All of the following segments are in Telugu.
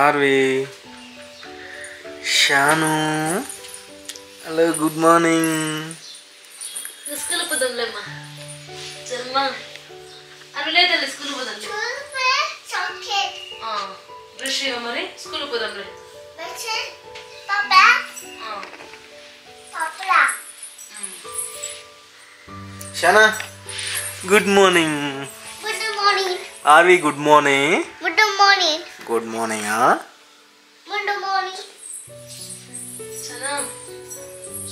RV Shanu hello good morning. School పోదాంలేమ్మా చమ్మా అవి లేదండి స్కూల్ పోదాంలే బ్రష్ చేయవా మరి స్కూల్ పోదాంలే Shana good morning. Aarvi good morning. Good morning. చనా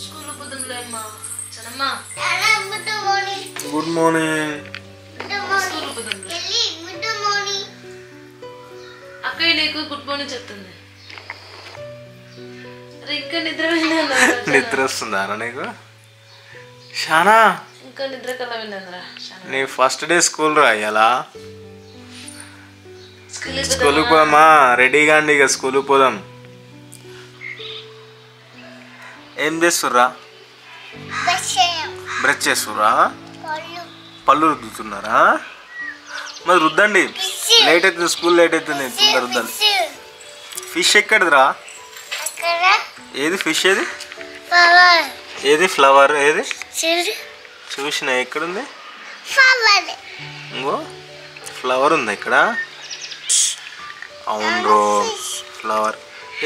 స్కూల్ పోదాంలేమ్మా చనమ్మా గుడ్ మార్నింగ్. స్కూల్ పోదాంలే అక్కయ్య నీకు గుడ్ మార్నింగ్ చెప్తుంది. అరే ఇంకా నిద్ర వస్తుందా నీకు షానా? ఇంకా నిద్ర కల్లా విన్నారా నీ ఫస్ట్ డే స్కూల్ రా ఇలా స్కూల్కి పోదామా? రెడీగా అండి ఇక స్కూల్కి పోదాం. ఏం చేస్తుర్రా? బ్రష్ చేస్తుర్రా? పళ్ళు రుద్దుతున్నారా? మరి రుద్దండి, లేట్ అవుతుంది, స్కూల్ లేట్ అవుతుంది, తొందర రుద్దాలి. ఫిష్ ఎక్కడిదిరా? ఏది ఫిష్? ఏది ఏది ఫ్లవర్? ఏది చూసిన ఎక్కడుంది? ఇంకో ఫ్లవర్ ఉంది ఇక్కడ. అవును బ్రో ఫ్లవర్.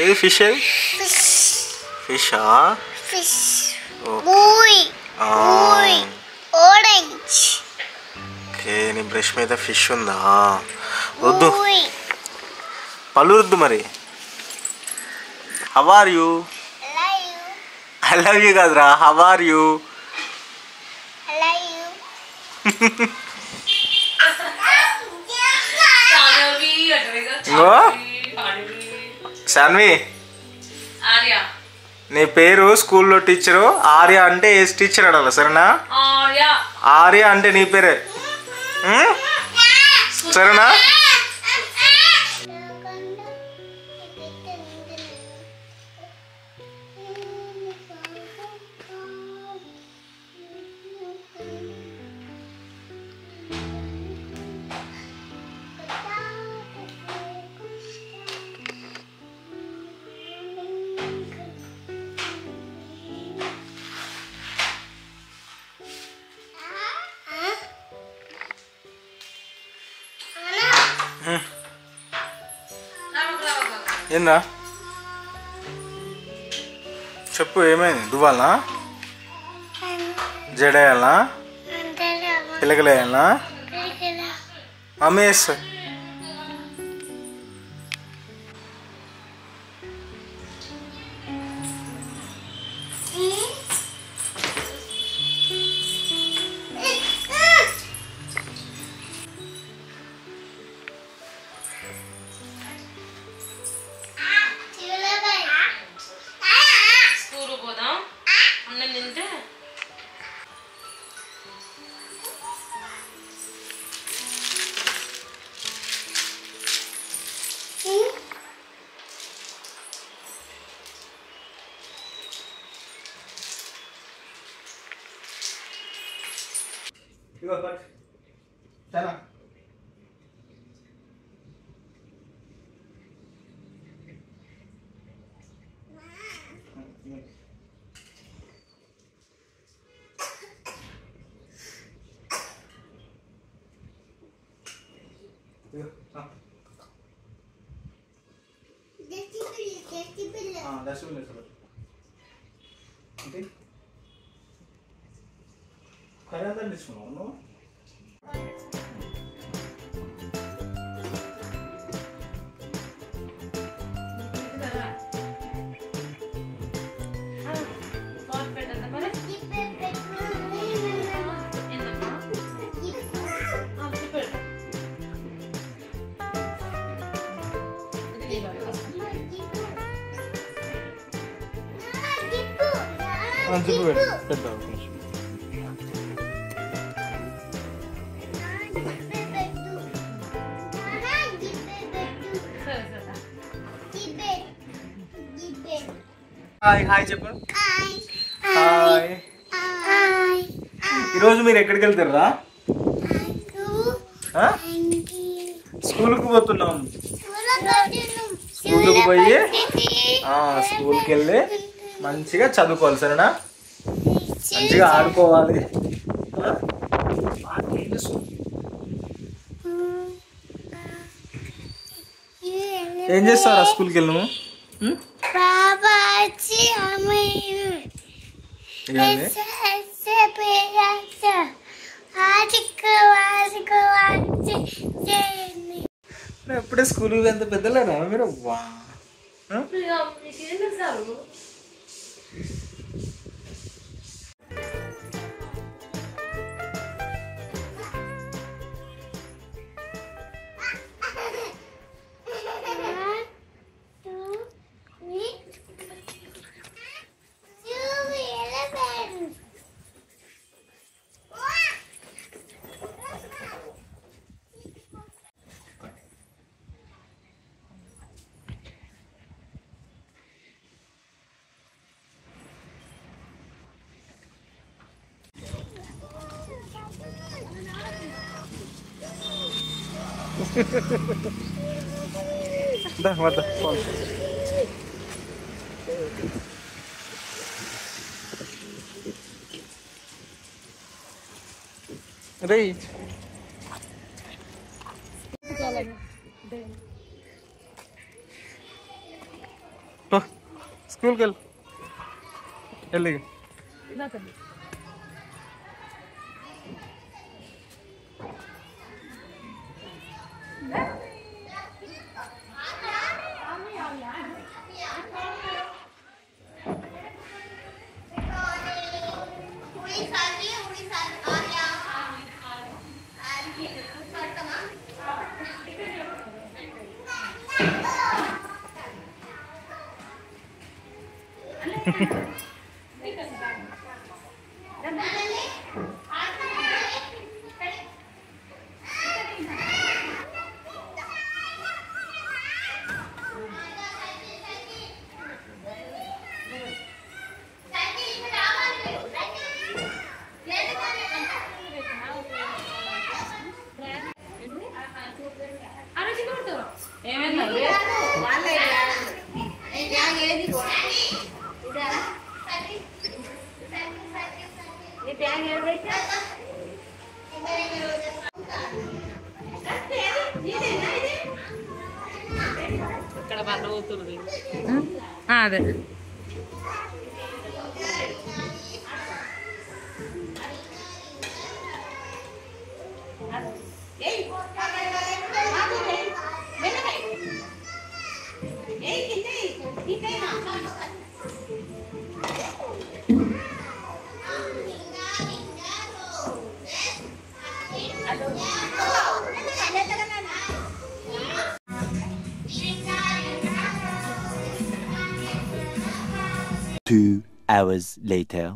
ఏది ఫిష్? ఏది ఫిషా? ఓకే నీ బ్రష్ మీద ఫిష్ ఉందా? వద్దు పళ్ళు వద్దు. మరి how are you? I love you కాదురా, హౌ ఆర్ యూ? శాన్వి నీ పేరు స్కూల్లో టీచరు ఆర్య అంటే ఏ టీచర్ అడాలి సరేనా? ఆర్య అంటే నీ పేరే సరేనా? ఏందా చెప్పు, ఏమైంది? దువ్వాలనా? జడేయాలనా? పిల్లకలేయాలనా? మమ్మీ వేస్తా. ఖరీదాన్ని తీసుకున్నావు? జిప్పు పెడతావు కొంచెం. హాయ్ హాయ్ చెప్పు. హాయ్. ఈరోజు మీరు ఎక్కడికి వెళ్తారా? స్కూల్కి పోతున్నాం. స్కూల్కి పోయి స్కూల్కి వెళ్ళి మంచిగా చదువుకోవాలి, సరేనా? మంచిగా ఆడుకోవాలి. ఏం చేస్తావురా స్కూల్కి వెళ్ళి నువ్వు? ఎప్పుడే స్కూల్కి ఎంత పెద్దలేరా మీరు? దా వద్ద రే స్కూల్కి వెళ్ళి అదే Two hours later.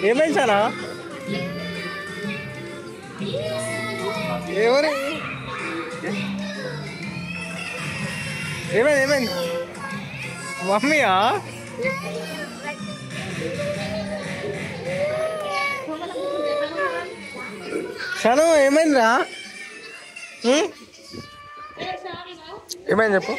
ఏమైంది సానా? ఎవరు ఏమైంది? మమ్మీయా? షాను ఏమైందిరా? ఏమైంది చెప్పు.